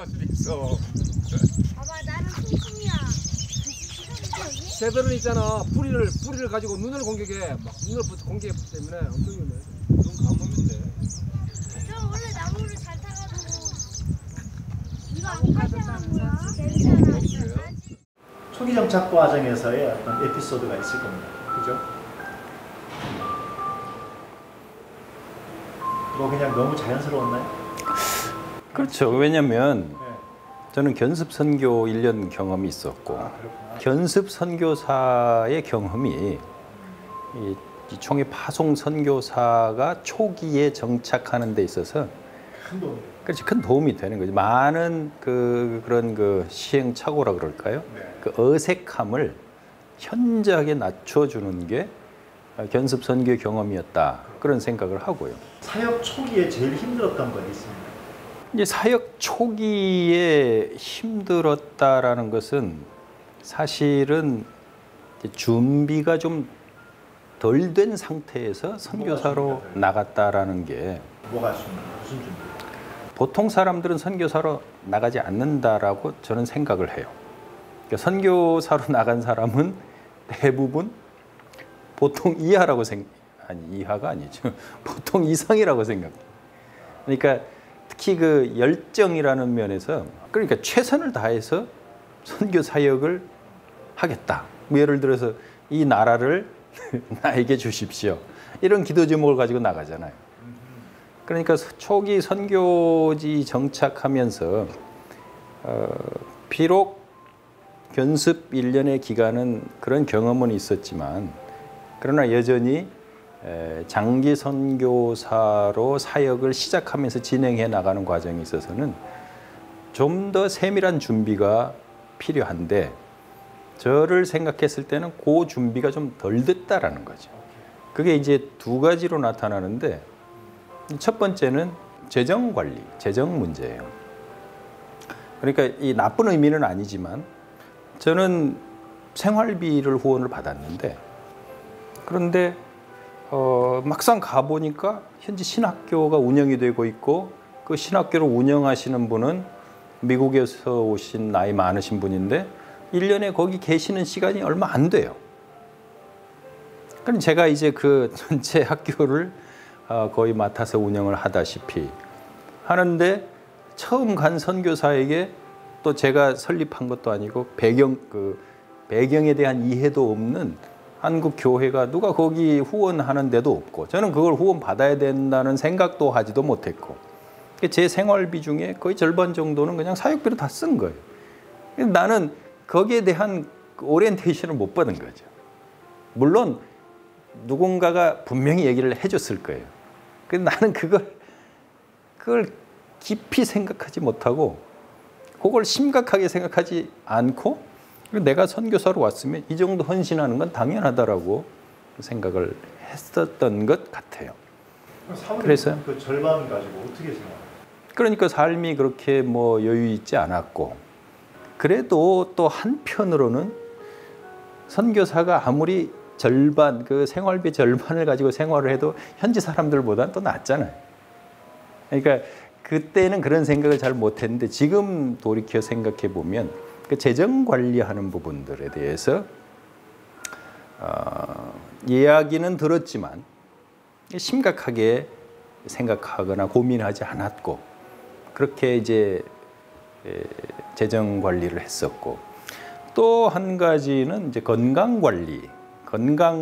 갈 수도 있어. 봐봐, 나는 퉁퉁이야. 새들은 있잖아. 뿌리를 가지고 눈을 공격해. 막 눈을 공격했기 때문에 엄청 위험해. 눈 감으면 돼. 저 원래 나무를 잘 타가지고. 이거 아카시아 나무야? 괜찮아. 초기 정착 과정에서의 어떤 에피소드가 있을 겁니다. 그죠? 뭐 그냥 너무 자연스러웠나요? 그렇죠. 왜냐면 네. 저는 견습 선교 1년 경험이 있었고 그렇구나. 견습 선교사의 경험이 이 총회 파송 선교사가 초기에 정착하는 데 있어서 큰 도움이. 그렇지 큰 도움이 되는 거죠. 많은 그런 시행착오라 그럴까요? 네. 그 어색함을 현저하게 낮춰주는 게 견습 선교 경험이었다 그런 생각을 하고요. 사역 초기에 제일 힘들었던 건 있습니다. 이제 사역 초기에 힘들었다라는 것은 사실은 이제 준비가 좀 덜 된 상태에서 선교사로 나갔다라는 게 뭐가 무슨 준비? 보통 사람들은 선교사로 나가지 않는다라고 저는 생각을 해요. 그러니까 선교사로 나간 사람은 대부분 보통 이하라고 이하가 아니죠. 보통 이상이라고 생각해요. 그러니까 특히 그 열정이라는 면에서 그러니까 최선을 다해서 선교 사역을 하겠다. 뭐 예를 들어서 이 나라를 나에게 주십시오. 이런 기도 제목을 가지고 나가잖아요. 그러니까 초기 선교지 정착하면서 비록 견습 1년의 기간은 그런 경험은 있었지만 그러나 여전히 장기 선교사로 사역을 시작하면서 진행해 나가는 과정에 있어서는 좀 더 세밀한 준비가 필요한데 저를 생각했을 때는 그 준비가 좀 덜 됐다라는 거죠. 그게 이제 두 가지로 나타나는데 첫 번째는 재정 관리, 재정 문제예요. 그러니까 이 나쁜 의미는 아니지만 저는 생활비를 후원을 받았는데 그런데 막상 가보니까 현지 신학교가 운영이 되고 있고 그 신학교를 운영하시는 분은 미국에서 오신 나이 많으신 분인데 1년에 거기 계시는 시간이 얼마 안 돼요. 그럼 제가 이제 그 전체 학교를 거의 맡아서 운영을 하다시피 하는데 처음 간 선교사에게 또 제가 설립한 것도 아니고 배경에 대한 이해도 없는 한국 교회가 누가 거기 후원하는 데도 없고 저는 그걸 후원 받아야 된다는 생각도 하지도 못했고 제 생활비 중에 거의 절반 정도는 그냥 사역비로 다 쓴 거예요. 나는 거기에 대한 오리엔테이션을 못 받은 거죠. 물론 누군가가 분명히 얘기를 해줬을 거예요. 근데 나는 그걸 깊이 생각하지 못하고 그걸 심각하게 생각하지 않고 내가 선교사로 왔으면 이 정도 헌신하는 건 당연하다라고 생각을 했었던 것 같아요. 그래서 그 절반 가지고 어떻게 생각해요? 그러니까 삶이 그렇게 뭐 여유 있지 않았고 그래도 또 한편으로는 선교사가 아무리 절반 그 생활비 절반을 가지고 생활을 해도 현지 사람들보다는 또 낫잖아요. 그러니까 그때는 그런 생각을 잘 못했는데 지금 돌이켜 생각해 보면 그 재정 관리하는 부분들에 대해서 이야기는 들었지만 심각하게 생각하거나 고민하지 않았고 그렇게 이제 재정 관리를 했었고 또 한 가지는 이제 건강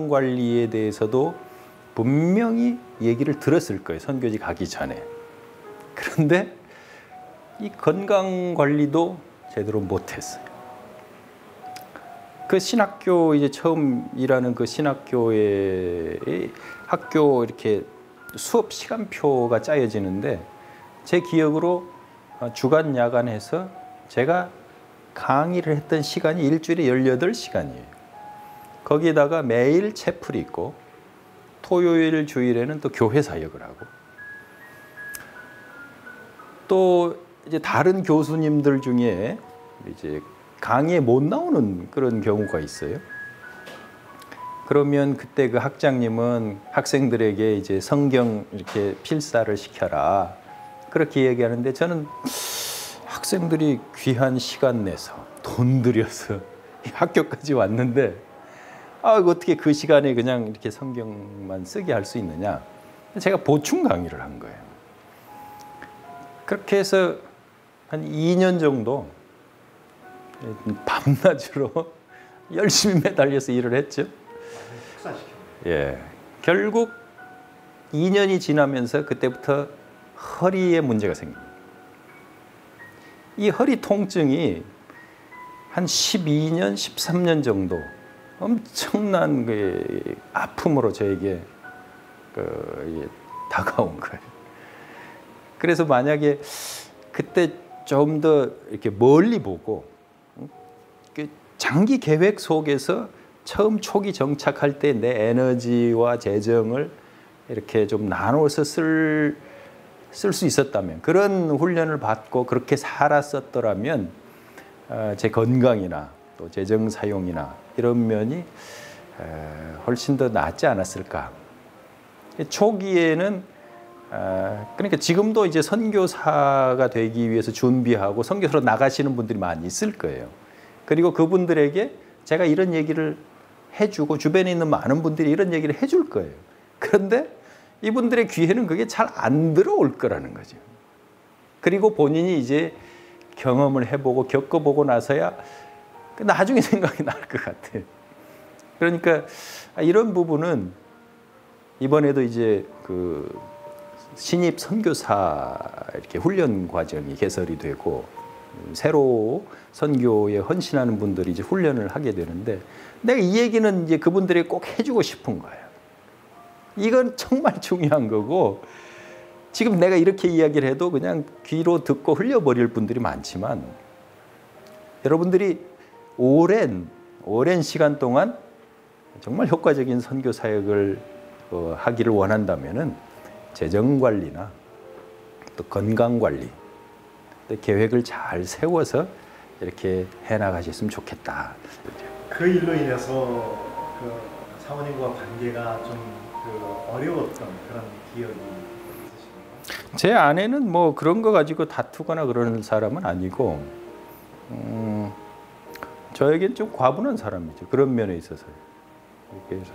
관리에 대해서도 분명히 얘기를 들었을 거예요. 선교지 가기 전에. 그런데 이 건강 관리도 제대로 못했어요. 그 신학교 이제 처음 일하는 그 신학교의 학교 이렇게 수업 시간표가 짜여지는데 제 기억으로 주간 야간해서 제가 강의를 했던 시간이 일주일에 18시간이에요. 거기에다가 매일 채플이 있고 토요일 주일에는 또 교회 사역을 하고 또 이제 다른 교수님들 중에 이제 강의에 못 나오는 그런 경우가 있어요. 그러면 그때 그 학장님은 학생들에게 이제 성경 이렇게 필사를 시켜라 그렇게 얘기하는데 저는 학생들이 귀한 시간 내서 돈 들여서 학교까지 왔는데 어떻게 그 시간에 그냥 이렇게 성경만 쓰게 할 수 있느냐. 제가 보충 강의를 한 거예요. 그렇게 해서 한 2년 정도 밤낮으로 열심히 매달려서 일을 했죠. 예, 결국 2년이 지나면서 그때부터 허리에 문제가 생깁니다. 이 허리 통증이 한 12년, 13년 정도 엄청난 그 아픔으로 저에게 다가온 거예요. 그래서 만약에 그때 좀 더 이렇게 멀리 보고 장기 계획 속에서 처음 초기 정착할 때 내 에너지와 재정을 이렇게 좀 나눠서 쓸 수 있었다면, 그런 훈련을 받고 그렇게 살았었더라면 제 건강이나 또 재정 사용이나 이런 면이 훨씬 더 낫지 않았을까. 초기에는 그러니까 지금도 이제 선교사가 되기 위해서 준비하고 선교사로 나가시는 분들이 많이 있을 거예요. 그리고 그분들에게 제가 이런 얘기를 해주고 주변에 있는 많은 분들이 이런 얘기를 해줄 거예요. 그런데 이분들의 귀에는 그게 잘 안 들어올 거라는 거죠. 그리고 본인이 이제 경험을 해보고 겪어보고 나서야 나중에 생각이 날 것 같아요. 그러니까 이런 부분은 이번에도 이제 그 신입 선교사 이렇게 훈련 과정이 개설이 되고 새로 선교에 헌신하는 분들이 이제 훈련을 하게 되는데, 내가 이 얘기는 이제 그분들에게 꼭 해주고 싶은 거예요. 이건 정말 중요한 거고, 지금 내가 이렇게 이야기를 해도 그냥 귀로 듣고 흘려버릴 분들이 많지만, 여러분들이 오랜 시간 동안 정말 효과적인 선교 사역을 하기를 원한다면은 재정 관리나 또 건강 관리, 또 계획을 잘 세워서 이렇게 해나가셨으면 좋겠다. 그 일로 인해서 그 사모님과 관계가 좀 어려웠던 그런 기억이 있으신가요? 제 아내는 뭐 그런 거 가지고 다투거나 그러는 사람은 아니고, 저에겐 좀 과분한 사람이죠. 그런 면에 있어서. 그래서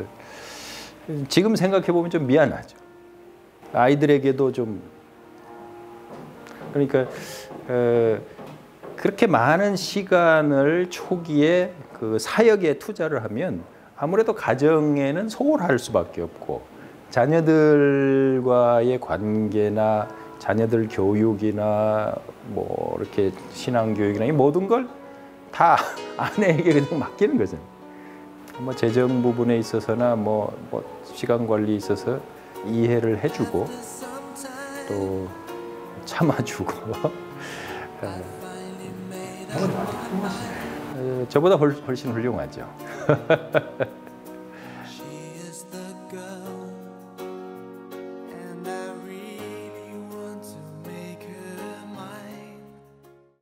지금 생각해 보면 좀 미안하죠. 아이들에게도 좀, 그러니까 그렇게 많은 시간을 초기에 그 사역에 투자를 하면 아무래도 가정에는 소홀할 수밖에 없고, 자녀들과의 관계나 자녀들 교육이나 뭐 이렇게 신앙 교육이나 이 모든 걸 다 아내에게 그냥 맡기는 거죠. 뭐 재정 부분에 있어서나 뭐 시간 관리에 있어서 이해를 해주고 또 참아주고. 저보다 훨씬 훌륭하죠.